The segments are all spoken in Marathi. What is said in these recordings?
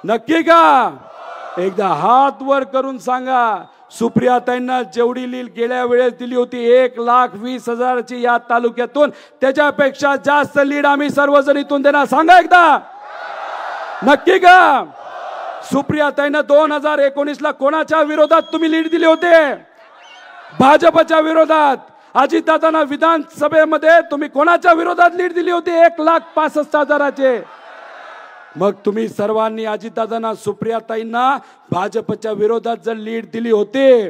नक्की का? एकदा हात वर करून सांगा. सुप्रियाताईंना जेवढी लीड गेल्या वेळेस दिली होती 1,20,000ची या तालुक्यातून, त्याच्यापेक्षा जास्त लीड आम्ही सर्वजण इथून देणार. सांगा एकदा. नक्की का? सुप्रियाताईंना 2019ला कोणाच्या विरोधात तुम्ही लीड दिले होते? भाजपच्या विरोधात. अजितदादांना विधानसभेमध्ये तुम्ही कोणाच्या विरोधात लीड दिली होती? 1,65,000चे. मग तुम्ही सर्वांनी अजितदादांना, सुप्रियाताईंना भाजपच्या विरोधात जर लीड दिली होती,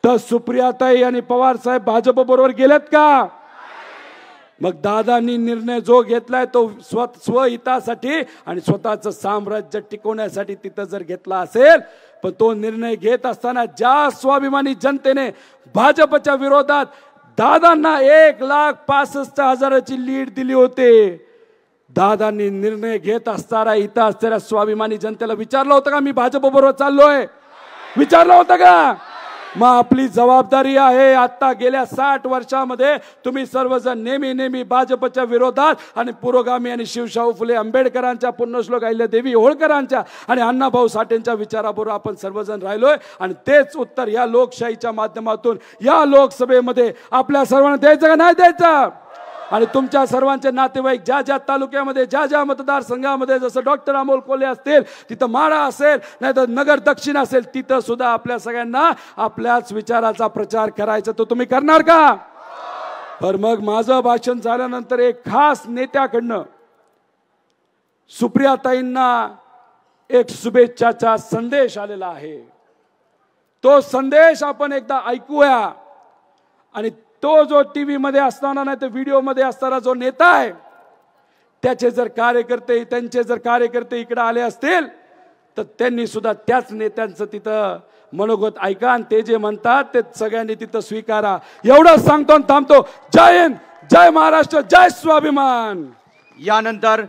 तर सुप्रियाताई आणि पवार साहेब भाजप बरोबर गेलेत का? मग दादांनी निर्णय जो घेतलाय तो स्वहितासाठी आणि स्वतःचं साम्राज्य टिकवण्यासाठी तिथं जर घेतला असेल, पण तो निर्णय घेत असताना ज्या स्वाभिमानी जनतेने भाजपच्या विरोधात दादांना 1,65,000ची लीड दिली होती, दादांनी निर्णय घेत असताना इथं असलेल्या स्वाभिमानी जनतेला विचारलं होतं का मी भाजप बरोबर चाललोय? विचारलं होतं का? मग आपली जबाबदारी आहे. आता गेल्या 60 वर्षामध्ये तुम्ही सर्वजण नेहमी भाजपच्या विरोधात आणि पुरोगामी आणि शिवशाहू फुले आंबेडकरांच्या, पुण्यश्लोक अहिल्यादेवी होळकरांच्या आणि अण्णाभाऊ साठेंच्या विचाराबरोबर आपण सर्वजण राहिलोय. आणि तेच उत्तर या लोकशाहीच्या माध्यमातून या लोकसभेमध्ये आपल्या सर्वांना द्यायचं का नाही द्यायचं? आणि तुमच्या सर्वांचे नातेवाईक ज्या ज्या तालुक्यामध्ये, ज्या ज्या मतदारसंघामध्ये, जसं डॉक्टर अमोल कोल्हे असतील तिथं माढा असेल, नाही तर नगर दक्षिण असेल, तिथं सुद्धा आपल्या सगळ्यांना आपल्याच विचाराचा प्रचार करायचा. तो तुम्ही करणार का? तर मग माझं भाषण झाल्यानंतर एक खास नेत्याकडनं सुप्रियाताईंना एक शुभेच्छाचा संदेश आलेला आहे. तो संदेश आपण एकदा ऐकूया. आणि तो जो टीव्ही मध्ये असताना, नाही तर व्हिडिओ मध्ये असताना जो नेता आहे, त्याचे जर कार्यकर्ते इकडे आले असतील, तर त्यांनी सुद्धा त्याच नेत्यांचं तिथं मनोगत ऐका आणि ते जे म्हणतात ते सगळ्यांनी तिथं स्वीकारा. एवढंच सांगतो आणि थांबतो. जय हिंद, जय महाराष्ट्र, जय स्वाभिमान. यानंतर